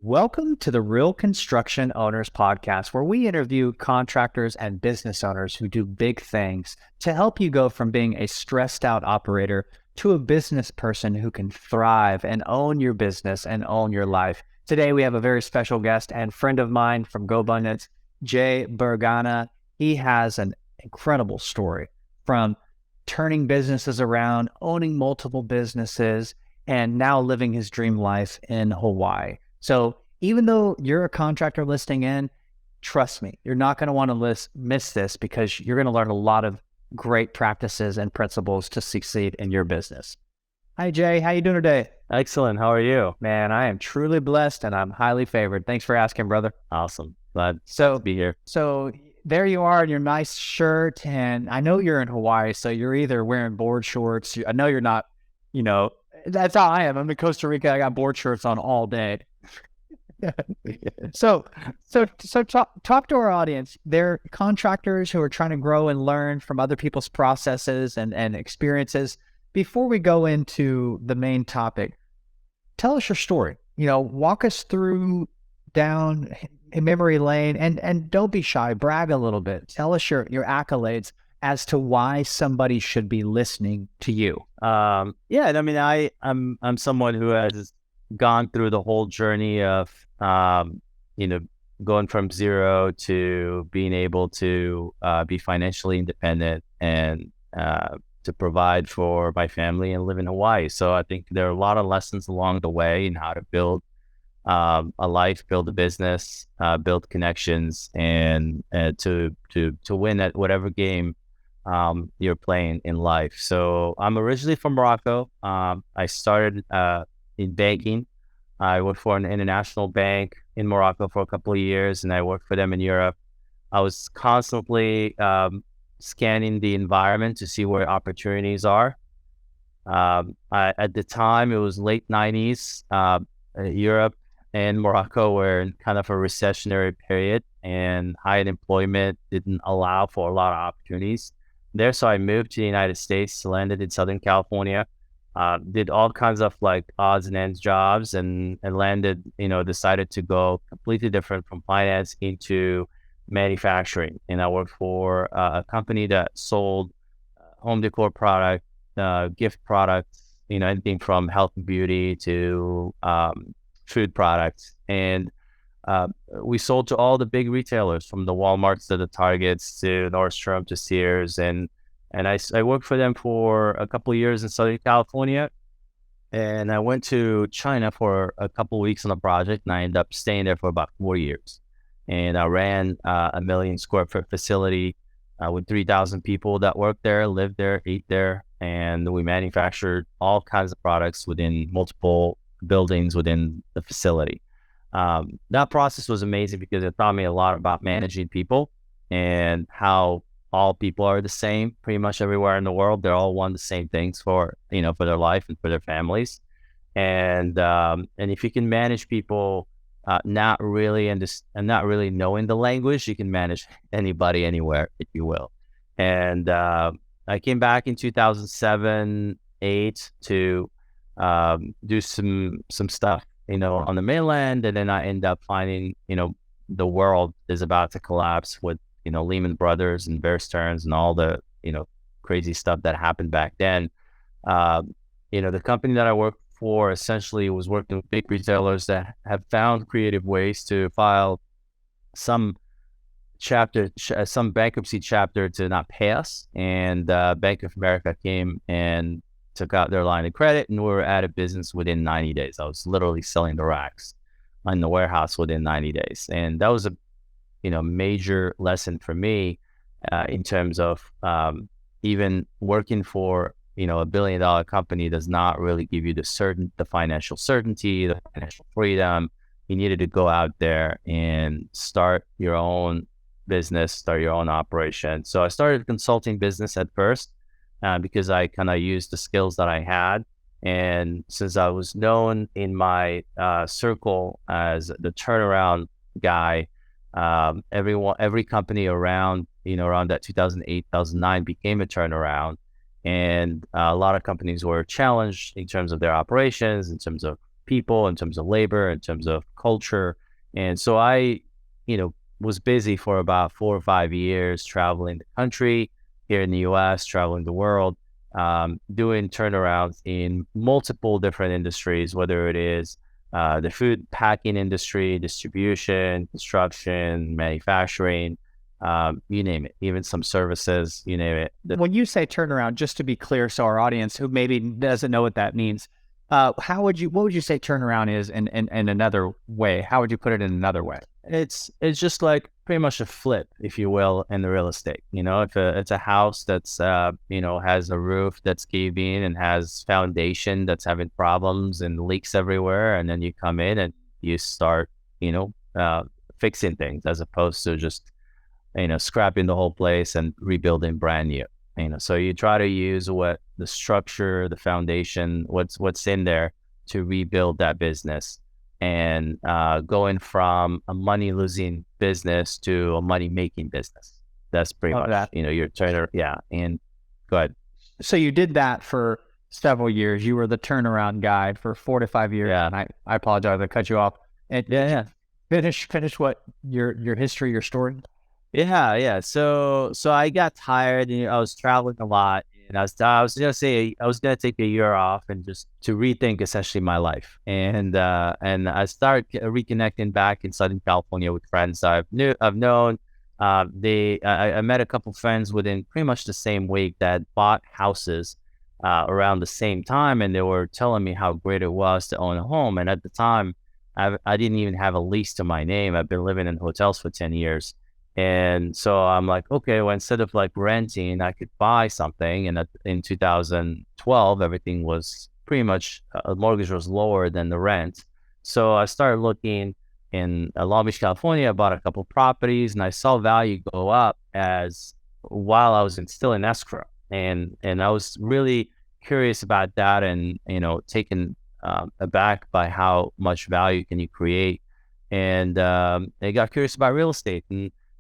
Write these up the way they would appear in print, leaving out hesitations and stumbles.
Welcome to the Real Construction Owners Podcast, where we interview contractors and business owners who do big things to help you go from being a stressed out operator to a business person who can thrive and own your business and own your life. Today, we have a very special guest and friend of mine from GoBundance, Jay Burgana. He has an incredible story from turning businesses around, owning multiple businesses, and now living his dream life in Hawaii. So even though you're a contractor listening in, trust me, you're not going to want to miss this because you're going to learn a lot of great practices and principles to succeed in your business. Hi, Jay. How you doing today? Excellent. How are you? Man, I am truly blessed and I'm highly favored. Thanks for asking, brother. Awesome. Glad to be here. So there you are in your nice shirt, and I know you're in Hawaii, so you're either wearing board shorts. I know you're not, that's how I am. I'm in Costa Rica. I got board shirts on all day. So talk to our audience. They're contractors who are trying to grow and learn from other people's processes and experiences. Before we go into the main topic, tell us your story. Walk us through down memory lane and don't be shy. Brag a little bit. Tell us your accolades as to why somebody should be listening to you. I'm someone who has gone through the whole journey of going from zero to being able to be financially independent and to provide for my family and live in Hawaii. So I think there are a lot of lessons along the way in how to build a life, build a business, build connections, and to win at whatever game you're playing in life. So I'm originally from Morocco. I started in banking. I worked for an international bank in Morocco for a couple of years, and I worked for them in Europe. I was constantly scanning the environment to see where opportunities are. At the time, it was late 90s. Europe and Morocco were in kind of a recessionary period, and high unemployment didn't allow for a lot of opportunities there. So I moved to the United States, landed in Southern California, did all kinds of like odds and ends jobs and landed, decided to go completely different from finance into manufacturing. And I worked for a company that sold home decor product, gift products, anything from health and beauty to food products. And we sold to all the big retailers, from the Walmarts to the Targets to Nordstrom to Sears. And I worked for them for a couple of years in Southern California. And I went to China for a couple of weeks on a project, and I ended up staying there for about 4 years. And I ran a 1 million square foot facility with 3,000 people that worked there, lived there, ate there. And we manufactured all kinds of products within multiple buildings within the facility. That process was amazing because it taught me a lot about managing people and how all people are the same pretty much everywhere in the world. They're all want the same things for their life and for their families. And if you can manage people not really knowing the language, you can manage anybody anywhere, if you will. And I came back in 2007, 8 to do some stuff on the mainland, and then I end up finding, the world is about to collapse with, Lehman Brothers and Bear Stearns and all the, crazy stuff that happened back then. The company that I worked for essentially was working with big retailers that have found creative ways to file some bankruptcy chapter to not pay us. And Bank of America came and took out their line of credit, and we were out of business within 90 days. I was literally selling the racks in the warehouse within 90 days. And that was a, major lesson for me in terms of even working for, a $1 billion company does not really give you the financial certainty, the financial freedom. You needed to go out there and start your own business, start your own operation. So I started a consulting business at first, because I kind of used the skills that I had. And since I was known in my circle as the turnaround guy, every company around that 2008, 2009 became a turnaround. And a lot of companies were challenged in terms of their operations, in terms of people, in terms of labor, in terms of culture. And so I, was busy for about 4 or 5 years traveling the country here in the US, traveling the world, doing turnarounds in multiple different industries, whether it is the food packing industry, distribution, construction, manufacturing, you name it, even some services, you name it. When you say turnaround, just to be clear, so our audience who maybe doesn't know what that means, what would you say turnaround is in another way? How would you put it in another way? It's just like pretty much a flip, if you will, in the real estate. If it's a house that's has a roof that's caving and has foundation that's having problems and leaks everywhere, and then you come in and you start fixing things as opposed to just scrapping the whole place and rebuilding brand new. So you try to use what the structure, the foundation, what's in there to rebuild that business, and going from a money losing business to a money making business. That's pretty much that. Your turner. Yeah. And go ahead. So you did that for several years. You were the turnaround guy for 4 to 5 years. Yeah. And I apologize, I cut you off. And Yeah. Finish what your history, your story. Yeah. So I got tired, and I was traveling a lot, and I was gonna take a year off and just to rethink essentially my life, and I started reconnecting back in Southern California with friends I've known. I met a couple friends within pretty much the same week that bought houses around the same time, and they were telling me how great it was to own a home. And at the time, I didn't even have a lease to my name. I've been living in hotels for 10 years. And so I'm like, okay, well, instead of like renting, I could buy something. And in 2012, everything was pretty much, mortgage was lower than the rent. So I started looking in Long Beach, California. I bought a couple properties, and I saw value go up as while I was still in escrow. And I was really curious about that, and, taken aback by how much value can you create. And I got curious about real estate,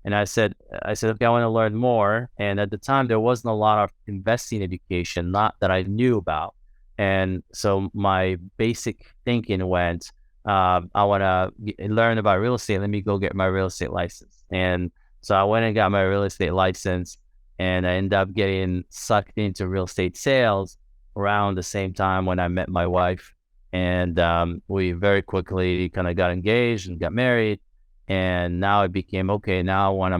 and I said, okay, I want to learn more. And at the time, there wasn't a lot of investing education, not that I knew about. And so my basic thinking went, I want to learn about real estate. Let me go get my real estate license. And so I went and got my real estate license, and I ended up getting sucked into real estate sales around the same time when I met my wife. And we very quickly kind of got engaged and got married. And now it became, okay, now I want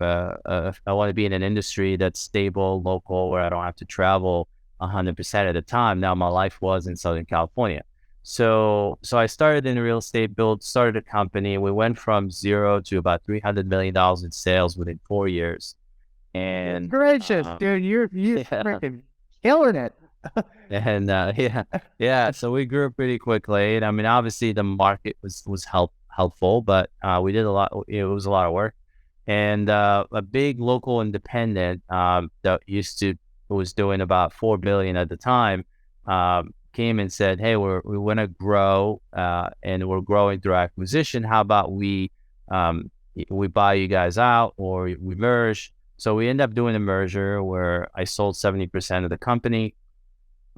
I want to be in an industry that's stable, local, where I don't have to travel 100% of the time. Now my life was in Southern California. So I started in real estate, started a company. We went from zero to about $300 million in sales within 4 years. And gracious, dude, you're freaking killing it. And so we grew pretty quickly. And I mean, obviously the market was helpful, but we did a lot. It was a lot of work. And a big local independent that was doing about $4 billion at the time came and said, "Hey, we want to grow, and we're growing through acquisition. How about we buy you guys out, or we merge?" So we ended up doing a merger where I sold 70% of the company,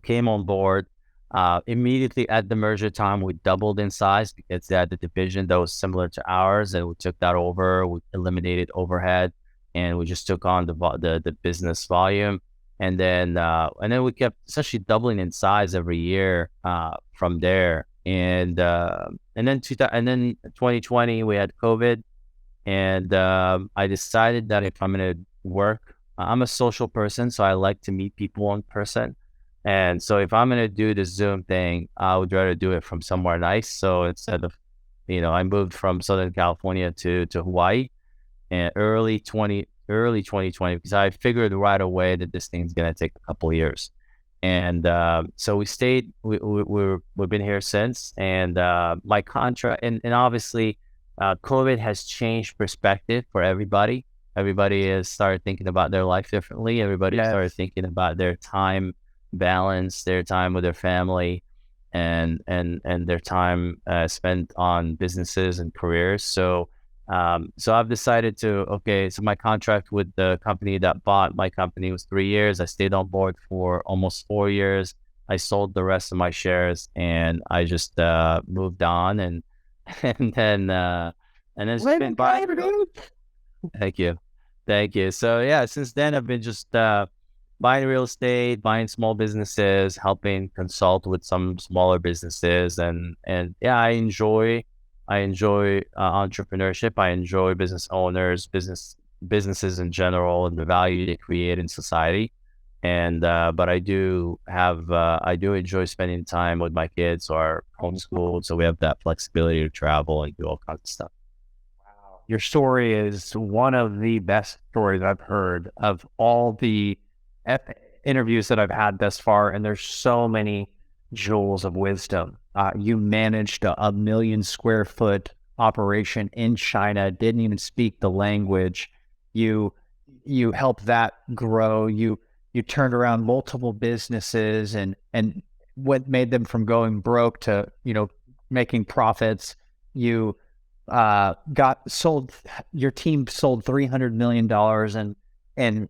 came on board. Immediately at the merger time, we doubled in size because they had the division that was similar to ours, and we took that over. We eliminated overhead, and we just took on the business volume, and then we kept essentially doubling in size every year from there. And then 2020 we had COVID, and I decided that if I'm going to work, I'm a social person, so I like to meet people in person. And so if I'm going to do the Zoom thing, I would rather do it from somewhere nice. So instead of, I moved from Southern California to Hawaii in early 2020, because I figured right away that this thing's going to take a couple of years. And so we stayed, we've been here since. And my contract, and obviously COVID has changed perspective for everybody. Everybody has started thinking about their life differently. Everybody started thinking about their time balance, their time with their family, and their time spent on businesses and careers. So I've decided so my contract with the company that bought my company was 3 years. I stayed on board for almost 4 years. I sold the rest of my shares and I just moved on and then it's Let been it go, dude. thank you. Thank you. So yeah, since then I've been just buying real estate, buying small businesses, helping consult with some smaller businesses, and yeah, I enjoy entrepreneurship. I enjoy business owners, businesses in general, and the value they create in society. And but I do enjoy spending time with my kids who are homeschooled, so we have that flexibility to travel and do all kinds of stuff. Your story is one of the best stories I've heard of all the interviews that I've had thus far, and there's so many jewels of wisdom. You managed a 1 million square foot operation in China, didn't even speak the language. You you helped that grow. You turned around multiple businesses and what made them from going broke to making profits. You got sold. Your team sold $300 million in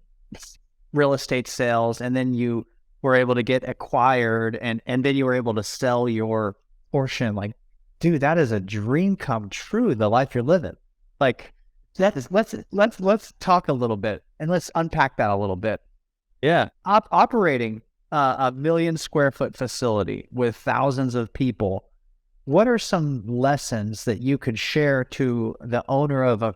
real estate sales, and then you were able to get acquired, and then you were able to sell your portion. Like, dude, that is a dream come true. The life you're living. Like, that is. Let's talk a little bit and let's unpack that a little bit. Yeah. Operating a 1 million square foot facility with thousands of people, what are some lessons that you could share to the owner of a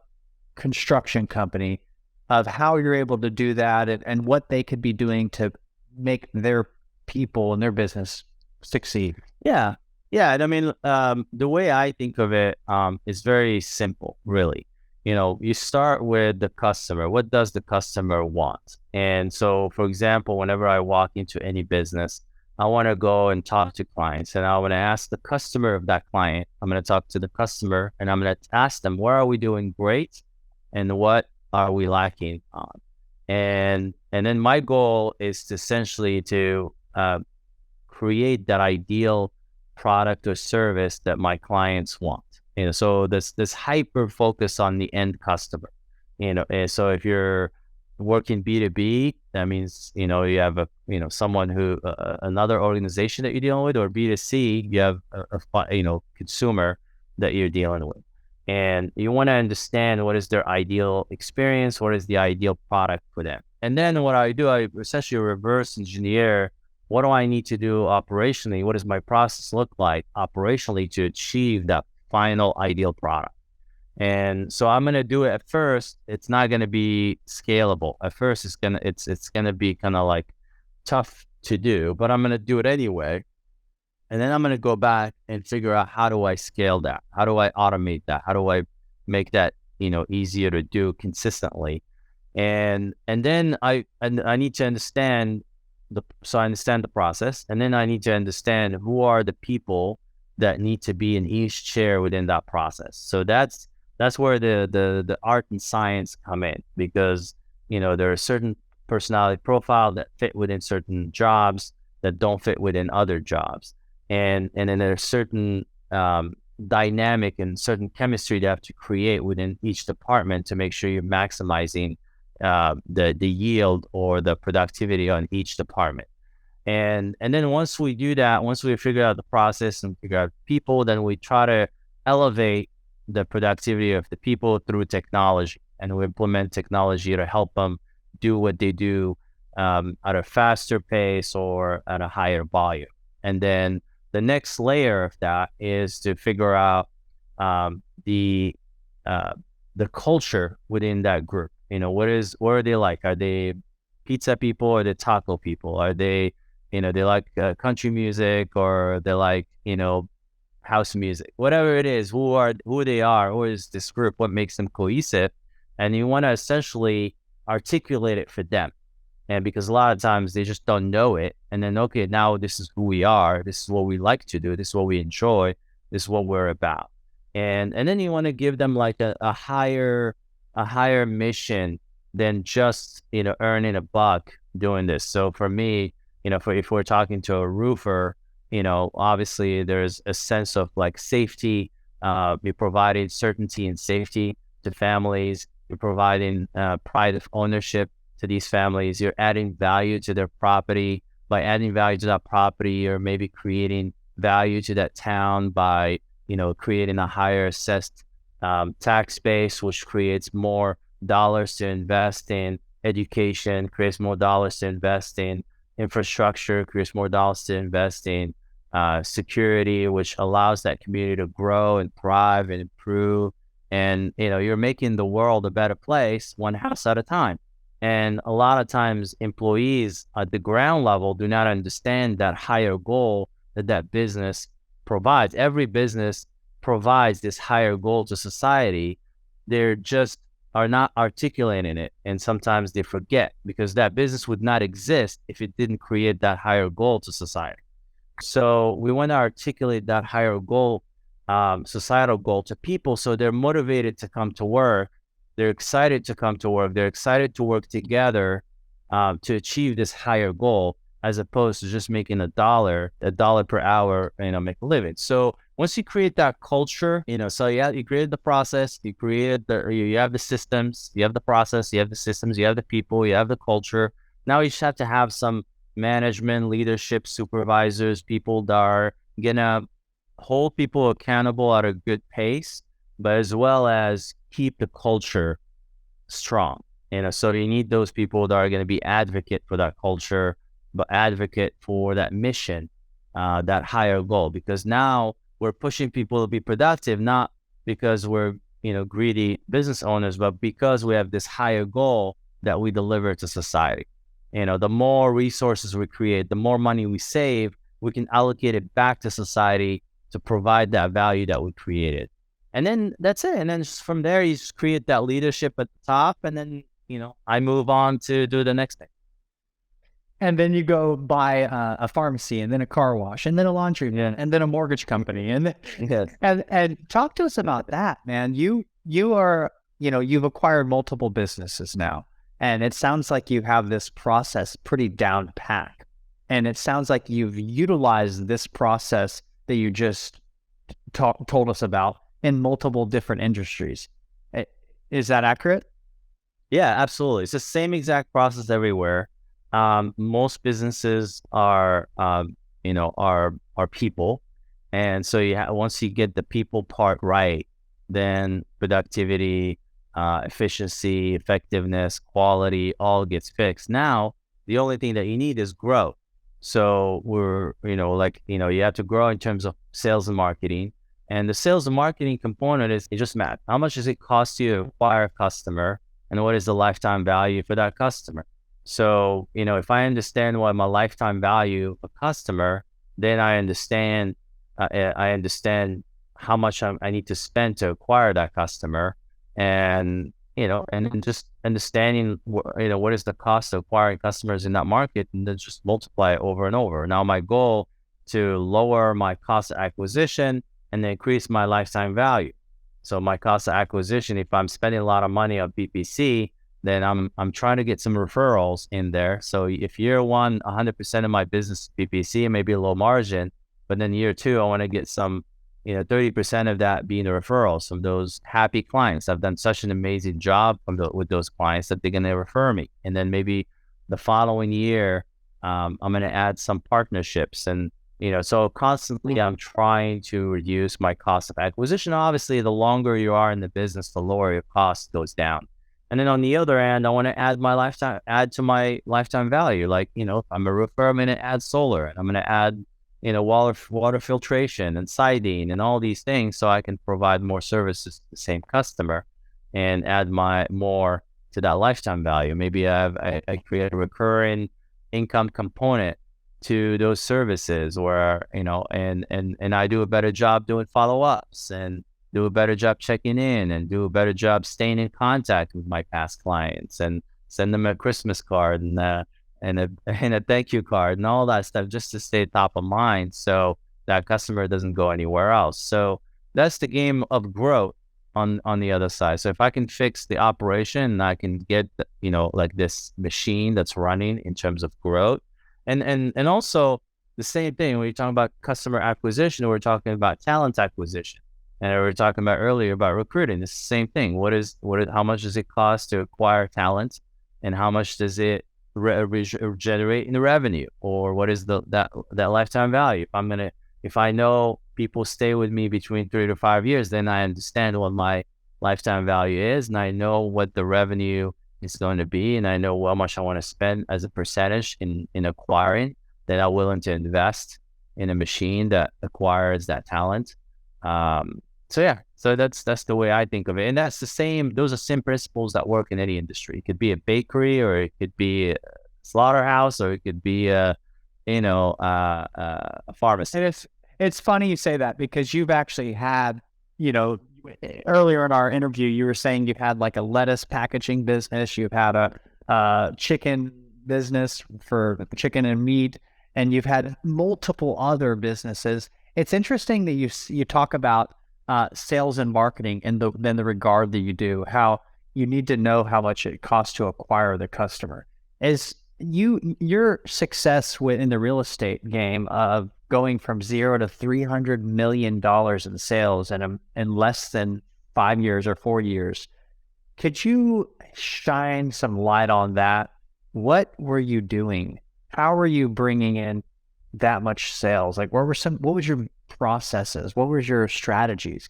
construction company of how you're able to do that, and what they could be doing to make their people and their business succeed? Yeah. Yeah. And I mean, the way I think of it is very simple, really. You start with the customer. What does the customer want? And so, for example, whenever I walk into any business, I want to go and talk to clients, and I want to ask the customer of that client. I'm going to talk to the customer and I'm going to ask them, where are we doing great and what are we lacking on? And then my goal is to essentially to create that ideal product or service that my clients want. So this hyper focus on the end customer. And so if you're working B2B, that means you have someone who another organization that you're dealing with, or B2C, you have a consumer that you're dealing with, and you want to understand what is their ideal experience, what is the ideal product for them. And then what I do, I essentially reverse engineer. What do I need to do operationally? What does my process look like operationally to achieve that final ideal product? And so I'm going to do it at first. It's not going to be scalable. At first, it's going to be kind of like tough to do, but I'm going to do it anyway. And then I'm going to go back and figure out, how do I scale that? How do I automate that? How do I make that, easier to do consistently? And then I need to understand so I understand the process, and then I need to understand who are the people that need to be in each chair within that process. So that's where the art and science come in, because there are certain personality profile that fit within certain jobs that don't fit within other jobs, and then there's certain dynamic and certain chemistry they have to create within each department to make sure you're maximizing the yield or the productivity on each department. And then once we do that, once we figure out the process and figure out people, then we try to elevate the productivity of the people through technology, and we implement technology to help them do what they do at a faster pace or at a higher volume. And then the next layer of that is to figure out the culture within that group. What are they like? Are they pizza people? Or are they taco people? Are they, they like country music, or they like, house music? Whatever it is, who they are, who is this group? What makes them cohesive? And you want to essentially articulate it for them. And because a lot of times they just don't know it, and then, okay, now this is who we are. This is what we like to do. This is what we enjoy. This is what we're about. And then you want to give them like a higher mission than just, earning a buck doing this. So for me, if we're talking to a roofer, obviously there's a sense of like safety. You're providing certainty and safety to families. You're providing pride of ownership to these families. You're adding value to their property. by adding value to that property, or maybe creating value to that town by, creating a higher assessed tax base, which creates more dollars to invest in education, creates more dollars to invest in infrastructure, creates more dollars to invest in security, which allows that community to grow and thrive and improve. And, you're making the world a better place one house at a time. And a lot of times employees at the ground level do not understand that higher goal that business provides. Every business provides this higher goal to society. They're just are not articulating it. And sometimes they forget, because that business would not exist if it didn't create that higher goal to society. So we want to articulate that higher goal, societal goal to people, so they're motivated to come to work. They're excited to come to work. They're excited to work together to achieve this higher goal, as opposed to just making a dollar per hour, make a living. So once you create that culture, so you created the process, you have the systems, you have the process, you have the systems, you have the people, you have the culture. Now you just have to have some management, leadership, supervisors, people that are gonna hold people accountable at a good pace, but as well as keep the culture strong. So you need those people that are going to be advocate for that culture, but advocate for that mission, that higher goal. Because now we're pushing people to be productive, not because we're greedy business owners, but because we have this higher goal that we deliver to society. The more resources we create, the more money we save, we can allocate it back to society to provide that value that we created. And then that's it. And then just from there, you just create that leadership at the top. And then, I move on to do the next thing. And then you go buy a pharmacy, and then a car wash, and then a laundry, and then a mortgage company. And and talk to us about that, man. You are, you've acquired multiple businesses now, and it sounds like you have this process pretty down pat. And it sounds like you've utilized this process that you just told us about in multiple different industries. Is that accurate? Yeah, absolutely. It's the same exact process everywhere. Most businesses are people. And so once you get the people part right, then productivity, efficiency, effectiveness, quality, all gets fixed. Now, the only thing that you need is growth. So you have to grow in terms of sales and marketing. And the sales and marketing component is just math. How much does it cost you to acquire a customer, and what is the lifetime value for that customer? So, if I understand what my lifetime value of a customer, then I understand how much I need to spend to acquire that customer. And, and just understanding, what is the cost of acquiring customers in that market, and then just multiply it over and over. Now, my goal to lower my cost of acquisition and increase my lifetime value. So my cost of acquisition, if I'm spending a lot of money on PPC, then I'm trying to get some referrals in there. So if year one, 100% of my business is PPC, it may be a low margin, but then year two, I want to get some, 30% of that being the referrals from those happy clients. I've done such an amazing job with those clients that they're going to refer me. And then maybe the following year, I'm going to add some partnerships. And so constantly I'm trying to reduce my cost of acquisition. Obviously, the longer you are in the business, the lower your cost goes down. And then on the other end, I want to add to my lifetime value. Like, if I'm a roofer, I'm going to add solar, and I'm going to add, water filtration and siding and all these things, so I can provide more services to the same customer and add more to that lifetime value. Maybe I create a recurring income component to those services, where and I do a better job doing follow-ups, and do a better job checking in, and do a better job staying in contact with my past clients, and send them a Christmas card and a thank you card and all that stuff, just to stay top of mind, so that customer doesn't go anywhere else. So that's the game of growth on the other side. So if I can fix the operation, I can get this machine that's running in terms of growth. And also the same thing when you're talking about customer acquisition, we're talking about talent acquisition, and we were talking about earlier about recruiting. It's the same thing. How much does it cost to acquire talent, and how much does it generating the revenue, or what is that lifetime value. If I know people stay with me between 3 to 5 years, then I understand what my lifetime value is, and I know what the revenue is going to be, and I know how much I want to spend as a percentage in acquiring, that I'm willing to invest in a machine that acquires that talent. So that's the way I think of it. And that's the same, those are same principles that work in any industry. It could be a bakery, or it could be a slaughterhouse, or it could be a pharmacy. And it's funny you say that, because you've actually had, earlier in our interview, you were saying you've had like a lettuce packaging business, you've had a chicken business for chicken and meat, and you've had multiple other businesses. It's interesting that you talk about sales and marketing in the regard that you do, how you need to know how much it costs to acquire the customer. Is your success in the real estate game of going from 0 to $300 million in sales in less than 5 years or 4 years, could you shine some light on that? What were you doing? How were you bringing in that much sales? Like, what was your processes? What was your strategies?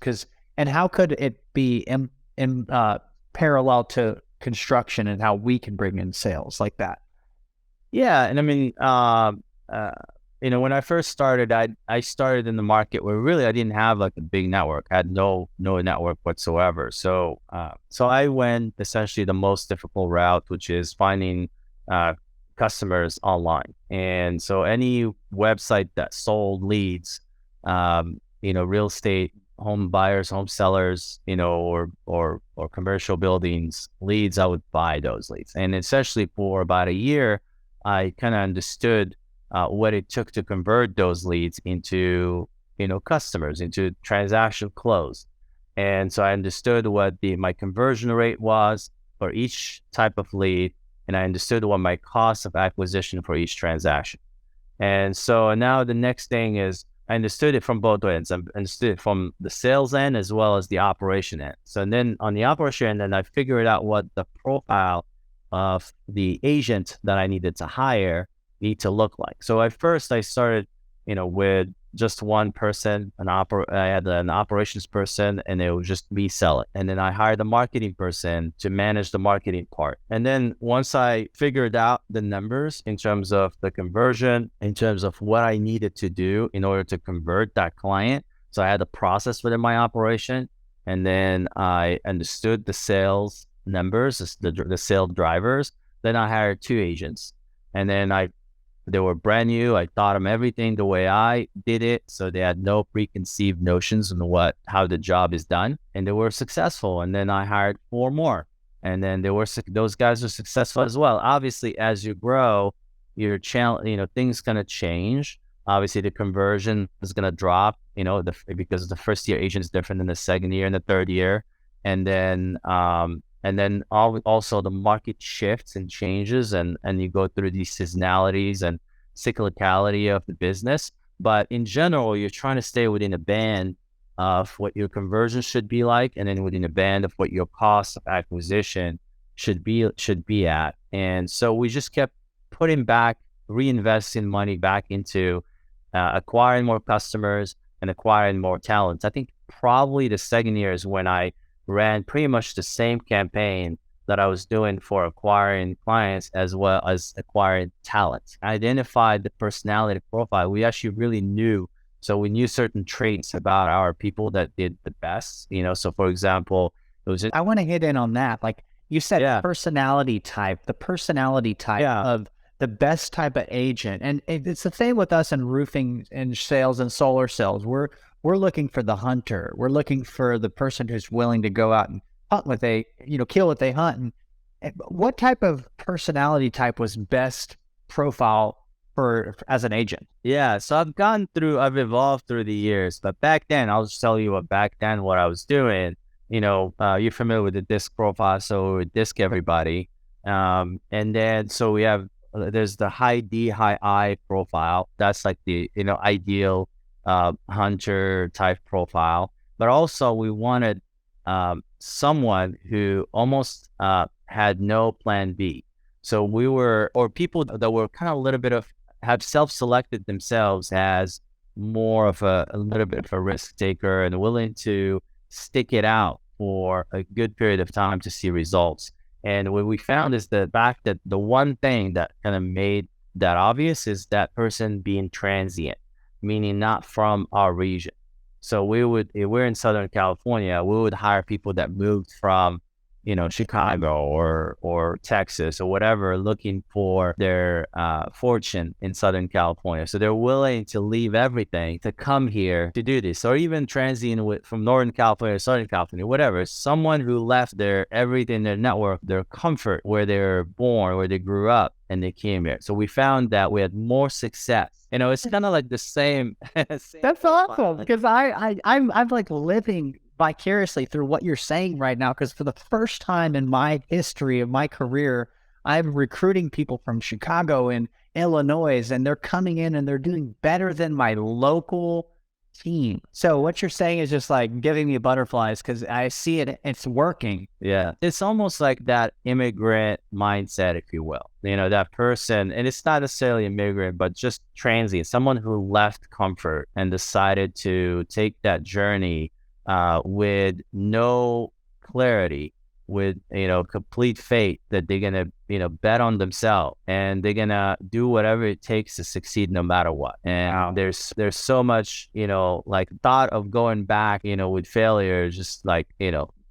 And how could it be in parallel to construction, and how we can bring in sales like that? Yeah, and I mean, when I first started, I started in the market where really I didn't have like a big network. I had no network whatsoever. So I went essentially the most difficult route, which is finding customers online. And so any website that sold leads, real estate, home buyers, home sellers, or commercial buildings leads, I would buy those leads. And essentially for about a year, I kind of understood what it took to convert those leads into, customers, into transaction close. And so I understood what my conversion rate was for each type of lead, and I understood what my cost of acquisition for each transaction. And so now the next thing is, I understood it from both ends. I understood it from the sales end as well as the operation end. So then on the operation end, then I figured out what the profile of the agent that I needed to hire need to look like. So at first I started, with just one person, I had an operations person, and it was just me selling. And then I hired a marketing person to manage the marketing part. And then once I figured out the numbers in terms of the conversion, in terms of what I needed to do in order to convert that client, so I had a process within my operation, and then I understood the sales numbers, the sales drivers, then I hired 2 agents. And then they were brand new. I taught them everything the way I did it, so they had no preconceived notions on how the job is done, and they were successful. And then I hired 4 more, and then those guys are successful as well. Obviously, as you grow, your channel, things gonna change. Obviously, the conversion is gonna drop, because the first year agent is different than the second year and the third year, and then also the market shifts and changes, and you go through these seasonalities and cyclicality of the business. But in general, you're trying to stay within a band of what your conversion should be like, and then within a band of what your cost of acquisition should be at. And so we just kept reinvesting money back into acquiring more customers and acquiring more talent. I think probably the second year is when I ran pretty much the same campaign that I was doing for acquiring clients as well as acquiring talent. I identified the personality profile. We actually really knew. So we knew certain traits about our people that did the best, So for example, I want to hit in on that. Like you said, the personality type of the best type of agent. And it's the same with us in roofing and sales and solar sales. We're looking for the hunter. We're looking for the person who's willing to go out and hunt kill what they hunt. And what type of personality type was best profile as an agent? Yeah, so I've evolved through the years, but back then, I'll just tell you what I was doing. You're familiar with the disc profile, so we disc everybody. And then, so there's the high D, high I profile. That's like the, ideal hunter type profile. But also we wanted, someone who almost, had no plan B. So or people that were kind of a little bit of, have self-selected themselves as more of a little bit of a risk taker and willing to stick it out for a good period of time to see results. And what we found is the fact that the one thing that kind of made that obvious is that person being transient, meaning not from our region. So if we're in Southern California, we would hire people that moved from, Chicago or Texas or whatever, looking for their fortune in Southern California. So they're willing to leave everything to come here to do this, or even transient from Northern California to Southern California, whatever. Someone who left their everything, their network, their comfort, where they're born, where they grew up, and they came here. So we found that we had more success. It's kind of like the same. That's awesome, because I'm like living vicariously through what you're saying right now, because for the first time in my history of my career, I'm recruiting people from Chicago and Illinois, and they're coming in and they're doing better than my local team. So what you're saying is just like giving me butterflies, because I see it's working. Yeah. It's almost like that immigrant mindset, if you will. That person, and it's not necessarily immigrant, but just transient, someone who left comfort and decided to take that journey with no clarity, with complete faith that they're gonna bet on themselves and they're gonna do whatever it takes to succeed no matter what. And Wow. there's so much like thought of going back with failure is just like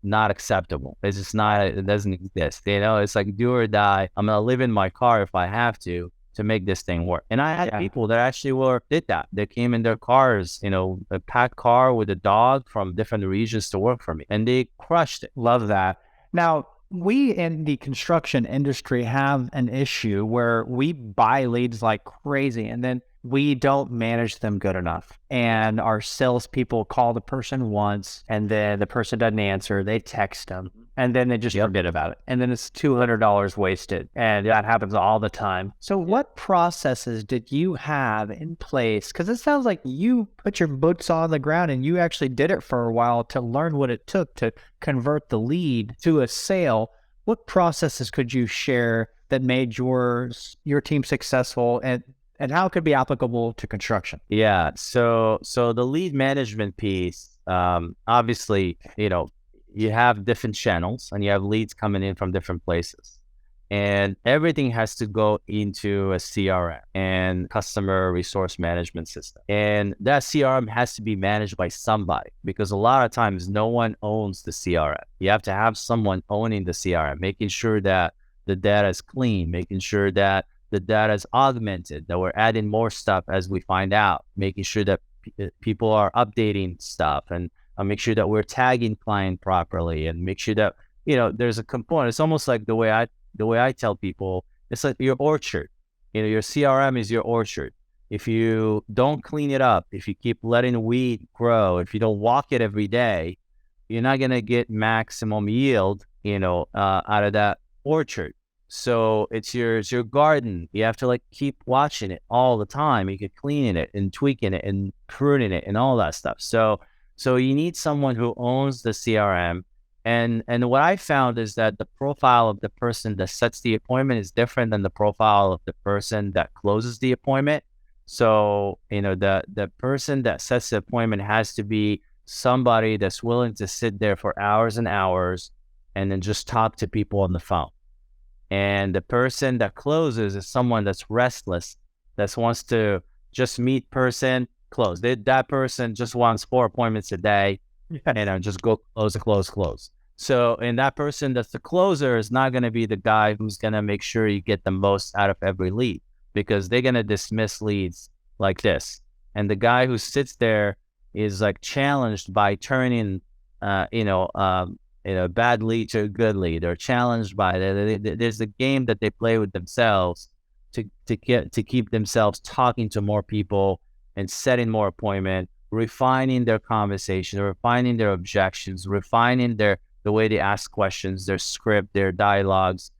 not acceptable. It's just not, it doesn't exist. It's like do or die. I'm gonna live in my car if I have to make this thing work. And I had people that actually did that. They came in their cars, a packed car with a dog from different regions to work for me, and they crushed it. Love that. Now, we in the construction industry have an issue where we buy leads like crazy, and then we don't manage them good enough. And our salespeople call the person once, and then the person doesn't answer. They text them, and then they just forget about it. And then it's $200 wasted. And that happens all the time. So what processes did you have in place? Because it sounds like you put your boots on the ground and you actually did it for a while to learn what it took to convert the lead to a sale. What processes could you share that made your team successful, and how it could be applicable to construction? Yeah. So the lead management piece, obviously, you have different channels and you have leads coming in from different places, and everything has to go into a CRM and customer resource management system. And that CRM has to be managed by somebody, because a lot of times no one owns the CRM. You have to have someone owning the CRM, making sure that the data is clean, making sure that the data is augmented, that we're adding more stuff as we find out, making sure that people are updating stuff, and make sure that we're tagging client properly, and make sure that, there's a component. It's almost like the way I tell people, it's like your orchard. Your CRM is your orchard. If you don't clean it up, if you keep letting weed grow, if you don't walk it every day, you're not going to get maximum yield, out of that orchard. So it's your garden. You have to keep watching it all the time. You keep cleaning it and tweaking it and pruning it and all that stuff. So you need someone who owns the CRM. And what I found is that the profile of the person that sets the appointment is different than the profile of the person that closes the appointment. So, the person that sets the appointment has to be somebody that's willing to sit there for hours and hours and then just talk to people on the phone. And the person that closes is someone that's restless, that wants to just meet person, close. That person just wants 4 appointments a day, and just go close. So, and that person that's the closer is not going to be the guy who's going to make sure you get the most out of every lead, because they're going to dismiss leads like this. And the guy who sits there is challenged by turning, bad lead to a good lead, or challenged by there's a game that they play with themselves to keep themselves talking to more people and setting more appointment, refining their conversation, refining their objections, refining the way they ask questions, their script, their dialogues.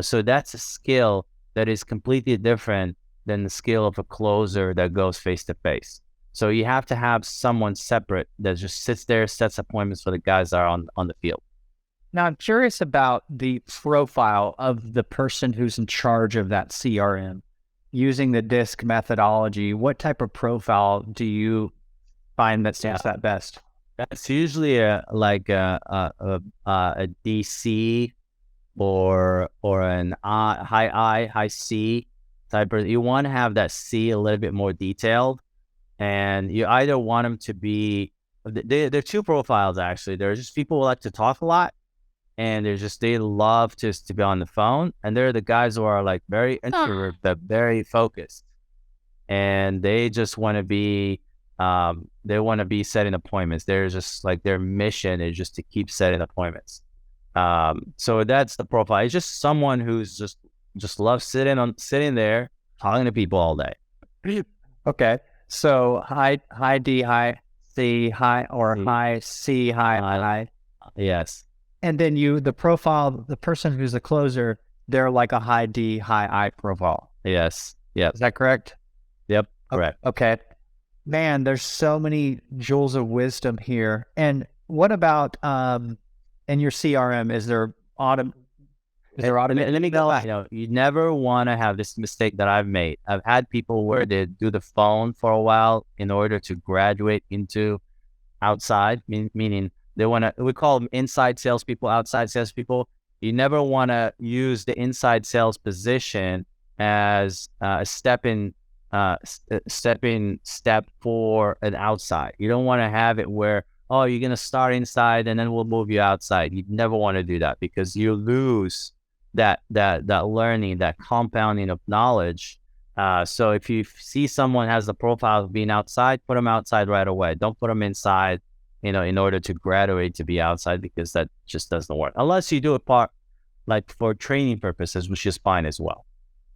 So that's a skill that is completely different than the skill of a closer that goes face to face. So you have to have someone separate that just sits there, sets appointments for the guys that are on the field. Now, I'm curious about the profile of the person who's in charge of that CRM. Using the DISC methodology, what type of profile do you find that Yeah, suits that best? that's usually a DC or an high C type of. You want to have that C a little bit more detailed, and you either want them to be. There are two profiles actually. There's just people who like to talk a lot, and they love just to be on the phone, and they're the guys who are like very introvert but very focused, and they just want to be they want to be setting appointments. They're just like their mission is just to keep setting appointments. So that's the profile. It's just someone who's just loves sitting there talking to people all day. Okay. So high D, high C, high, or high C, high. Yes. And then the profile, the person who's the closer, they're like a high D, high I profile. Yes. Yep. Is that correct? Yep. Correct. Okay. Man, there's so many jewels of wisdom here. And what about in your CRM? Is there automated? Let me go back. You never want to have this mistake that I've made. I've had people where they do the phone for a while in order to graduate into outside, meaning they want to, we call them inside salespeople, outside salespeople. You never want to use the inside sales position as a stepping step for an outside. You don't want to have it where, oh, you're going to start inside and then we'll move you outside. You never want to do that because you lose that learning, that compounding of knowledge. So if you see someone has the profile of being outside, put them outside right away. Don't put them inside, in order to graduate to be outside, because that just doesn't work. Unless you do it like for training purposes, which is fine as well.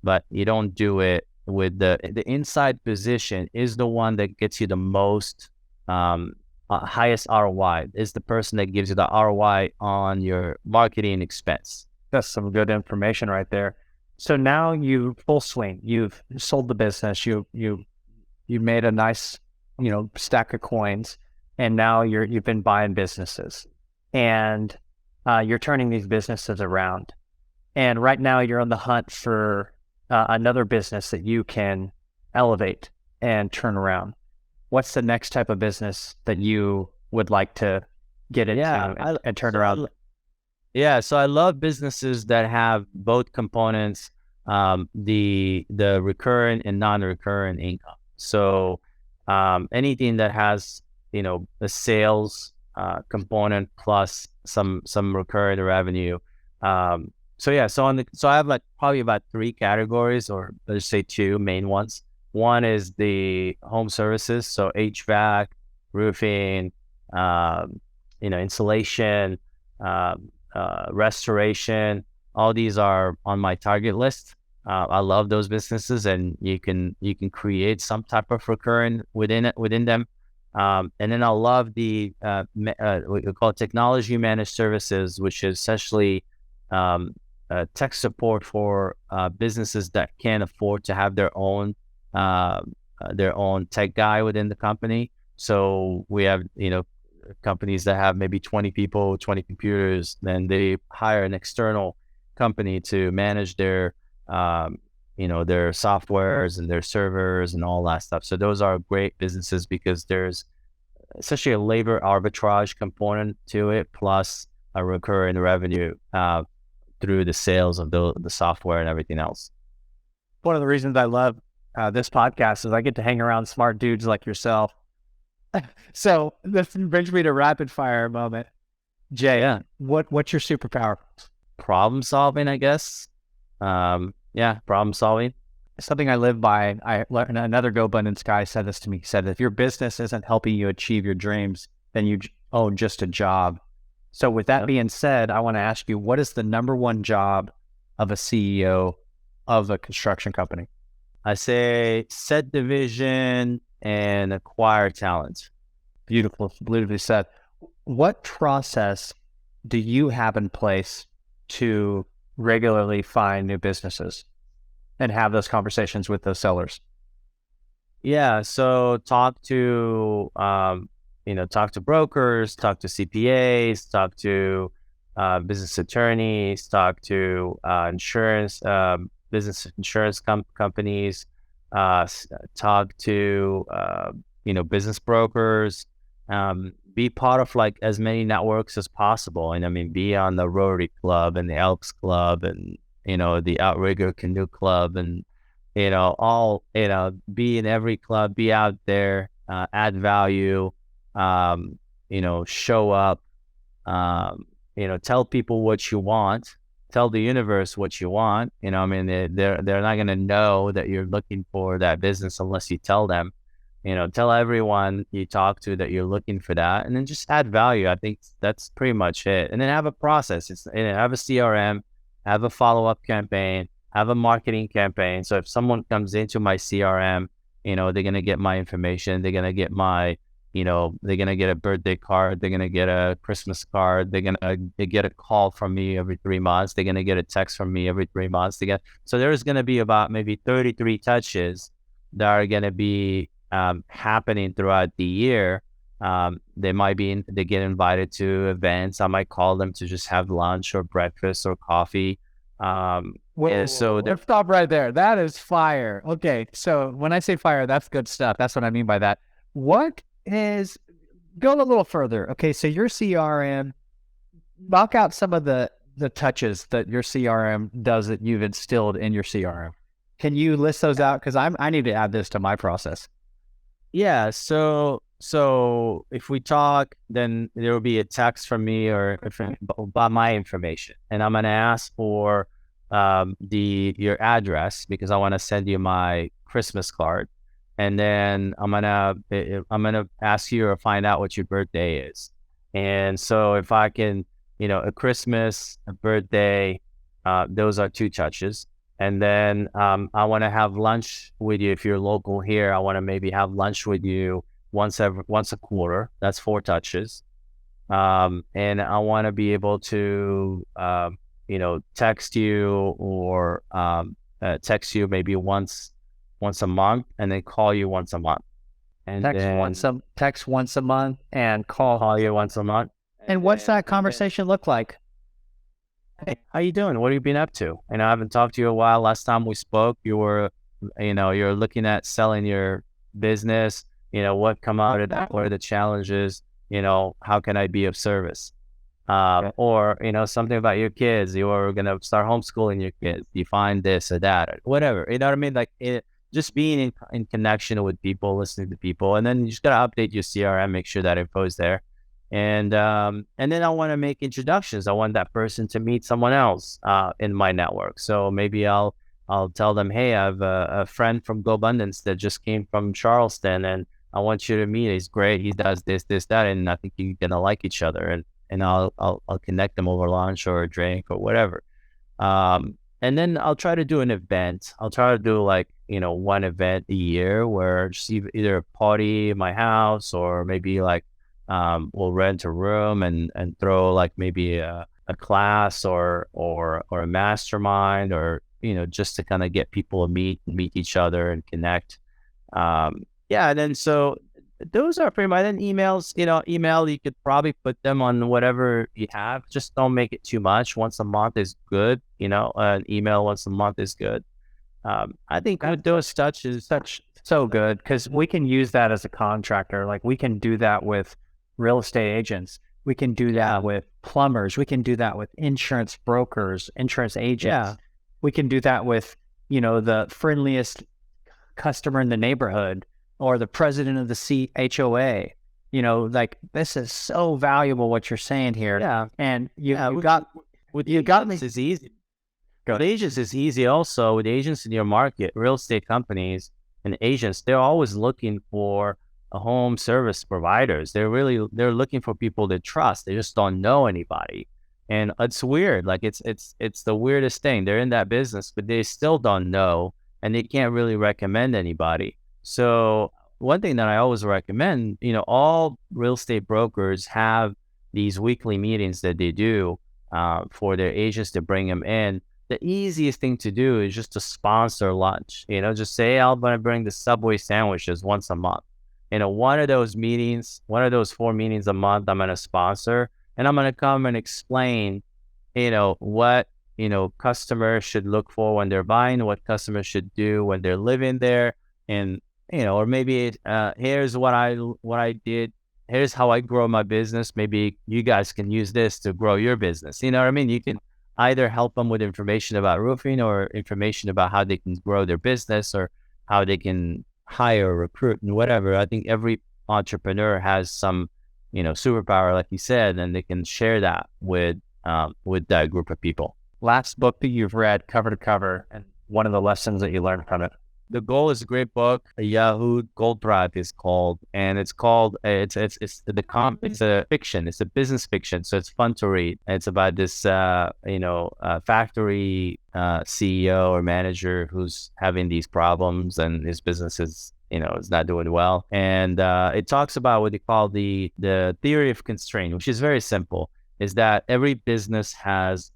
But you don't do it with the inside position is the one that gets you the most highest ROI. Is the person that gives you the ROI on your marketing expense. That's some good information right there. So now you full swing. You've sold the business. You made a nice, stack of coins, and now you've been buying businesses, and you're turning these businesses around. And right now you're on the hunt for another business that you can elevate and turn around. What's the next type of business that you would like to get into and turn around? Yeah, so I love businesses that have both components, the recurring and non-recurring income. So anything that has a sales component plus some recurring revenue. So I have like probably about 3 categories, or let's say 2 main ones. One is the home services, so HVAC, roofing, insulation, restoration. All these are on my target list. I love those businesses, and you can create some type of recurring within them. And then I love the what we call technology managed services, which is essentially tech support for businesses that can't afford to have their own tech guy within the company. So we have companies that have maybe 20 people, 20 computers, then they hire an external company to manage their their softwares and their servers and all that stuff. So those are great businesses because there's essentially a labor arbitrage component to it, plus a recurring revenue through the sales of the software and everything else. One of the reasons I love this podcast is I get to hang around smart dudes like yourself. So this brings me to rapid fire moment. Jay, what's your superpower? Problem solving, I guess. Problem solving. Something I live by. Another GoBundance guy said this to me. He said, if your business isn't helping you achieve your dreams, then you own just a job. So with that being said, I want to ask you, what is the number one job of a CEO of a construction company? I say set the vision and acquire talent. Beautifully said. What process do you have in place to regularly find new businesses and have those conversations with those sellers? Yeah, so talk to brokers, talk to CPAs, talk to business attorneys, talk to business insurance companies, talk to business brokers, be part of like as many networks as possible. And I mean, be on the Rotary Club and the Elks Club and the Outrigger Canoe Club and all be in every club, be out there, add value, show up, tell people what you want, tell the universe what you want. I mean, they're not going to know that you're looking for that business unless you tell them. Tell everyone you talk to that you're looking for that, and then just add value. I think that's pretty much it. And then have a process. Have a CRM, have a follow-up campaign, have a marketing campaign. So if someone comes into my CRM, they're going to get my information. They're going to get they're going to get a birthday card. They're going to get a Christmas card. They get a call from me every 3 months. They're going to get a text from me every 3 months. So there's going to be about maybe 33 touches that are going to be happening throughout the year. They get invited to events. I might call them to just have lunch or breakfast or coffee. So let's stop right there. That is fire. Okay, so when I say fire, that's good stuff. That's what I mean by that. Go a little further. Okay, so your CRM, knock out some of the touches that your CRM does that you've instilled in your CRM. Can you list those out? Because I need to add this to my process. Yeah. So if we talk, then there will be a text from me or about my information, and I'm gonna ask for your address because I want to send you my Christmas card, and then I'm gonna ask you or find out what your birthday is. And so if I can, a Christmas, a birthday, those are 2 touches. And then I want to have lunch with you. If you're local here, I want to maybe have lunch with you once a quarter. That's 4 touches. And I want to be able to, text you or text you maybe once a month, and then call you once a month. And text once a month and call you once a month. And what's that conversation look like? Hey, how you doing? What have you been up to? I haven't talked to you in a while. Last time we spoke, you were, you're looking at selling your business. What come out of that? What are the challenges? How can I be of service? Or, something about your kids. You are going to start homeschooling your kids. You find this or that, or whatever. You know what I mean? Like just being in connection with people, listening to people. And then you just got to update your CRM, make sure that info is there. And then I want to make introductions. I want that person to meet someone else in my network. So maybe I'll tell them, hey, I have a friend from GoBundance that just came from Charleston, and I want you to meet. He's great. He does this, that, and I think you're gonna like each other. And I'll connect them over lunch or a drink or whatever. And then I'll try to do an event. I'll try to do like one event a year where just either a party in my house or maybe like. We'll rent a room and throw like maybe a class or a mastermind or, just to kind of get people to meet each other and connect. And then so those are pretty much. Then emails, email, you could probably put them on whatever you have. Just don't make it too much. Once a month is good. An email once a month is good. I think with those touches, so good because we can use that as a contractor. Like we can do that with real estate agents. We can do that with plumbers. We can do that with insurance brokers, insurance agents. Yeah. We can do that with, the friendliest customer in the neighborhood or the president of the HOA. Like this is so valuable what you're saying here. Yeah. And With agents is easy. With agents is easy also. With agents in your market, real estate companies and agents, they're always looking for home service providers. They're looking for people they trust. They just don't know anybody. And it's weird. Like it's the weirdest thing. They're in that business, but they still don't know and they can't really recommend anybody. So one thing that I always recommend, all real estate brokers have these weekly meetings that they do for their agents to bring them in. The easiest thing to do is just to sponsor lunch. Just say, hey, I'm going to bring the Subway sandwiches once a month. One of those 4 meetings a month, I'm going to sponsor, and I'm going to come and explain what, customers should look for when they're buying, what customers should do when they're living there. And, or maybe, here's what I did. Here's how I grow my business. Maybe you guys can use this to grow your business. You know what I mean? You can either help them with information about roofing or information about how they can grow their business or how they can hire, recruit, and whatever. I think every entrepreneur has some, superpower, like you said, and they can share that with that group of people. Last book that you've read cover to cover, and one of the lessons that you learned from it. The Goal is a great book. Yahoo Gold Drive is called, and it's called it's a fiction. It's a business fiction, so it's fun to read. It's about this factory CEO or manager who's having these problems, and his business is not doing well. And it talks about what they call the theory of constraint, which is very simple. Is that every business has,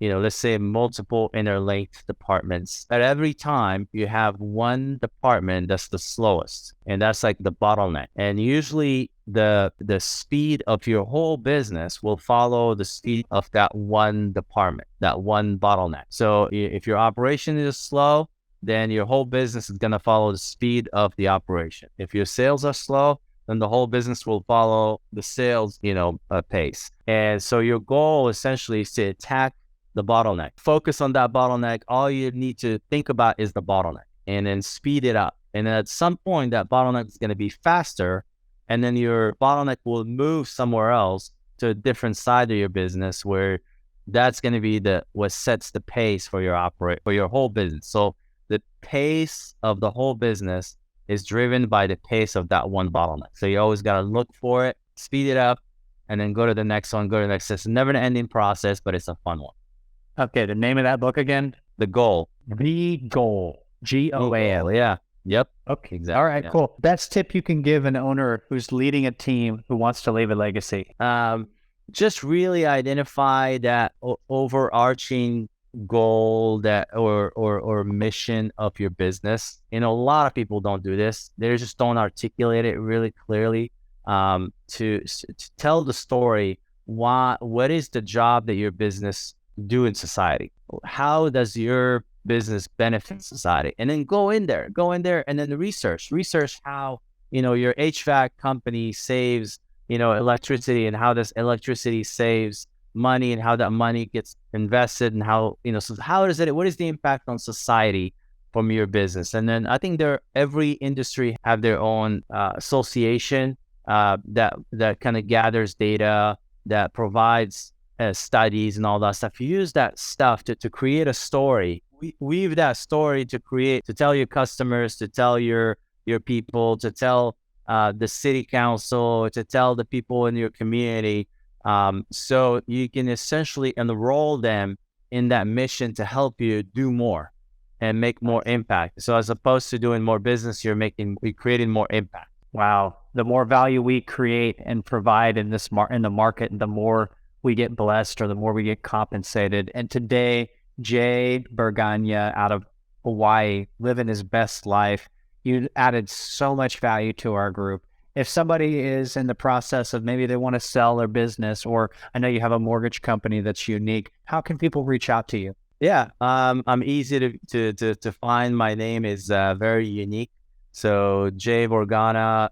let's say multiple interlinked departments. At every time you have one department that's the slowest, and that's like the bottleneck. And usually the speed of your whole business will follow the speed of that one department, that one bottleneck. So if your operation is slow, then your whole business is going to follow the speed of the operation. If your sales are slow, then the whole business will follow the sales, pace. And so your goal essentially is to attack the bottleneck. Focus on that bottleneck. All you need to think about is the bottleneck, and then speed it up. And then at some point, that bottleneck is going to be faster, and then your bottleneck will move somewhere else to a different side of your business, where that's going to be what sets the pace for your whole business. So the pace of the whole business is driven by the pace of that one bottleneck. So you always got to look for it, speed it up, and then go to the next one, go to the next. It's never an ending process, but it's a fun one. Okay, the name of that book again? The Goal. The Goal. GOAL. Yeah. Yep. Okay. Exactly. All right, cool. Best tip you can give an owner who's leading a team who wants to leave a legacy? Just really identify that overarching goal or mission of your business. A lot of people don't do this. They just don't articulate it really clearly. To tell the story, what is the job that your business do in society? How does your business benefit society? And then go in there and then research how, your HVAC company saves, electricity, and how this electricity saves money, and how that money gets invested, and how, so what is the impact on society from your business? And then I think every industry have their own association that kind of gathers data, that provides studies and all that stuff. Use that stuff to create a story. Weave that story to tell your customers, to tell your people, to tell the city council, to tell the people in your community. So you can essentially enroll them in that mission to help you do more and make more impact. So as opposed to doing more business, you're creating more impact. Wow. The more value we create and provide in the market, the more we get blessed, or the more we get compensated. And today, Jay Burgana out of Hawaii, living his best life. You added so much value to our group. If somebody is in the process of maybe they want to sell their business, or I know you have a mortgage company that's unique, how can people reach out to you? Yeah, I'm easy to find. My name is very unique. So Jay Burgana,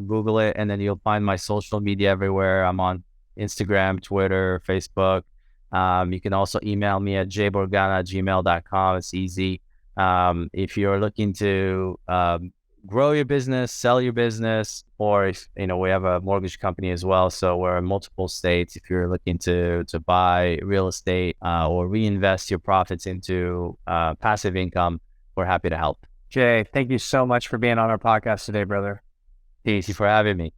Google it, and then you'll find my social media everywhere. I'm on Instagram, Twitter, Facebook. You can also email me at jburgana@gmail.com. It's easy. If you're looking to grow your business, sell your business, or if, we have a mortgage company as well. So we're in multiple states. If you're looking to buy real estate or reinvest your profits into passive income, we're happy to help. Jay, thank you so much for being on our podcast today, brother. Thank you for having me.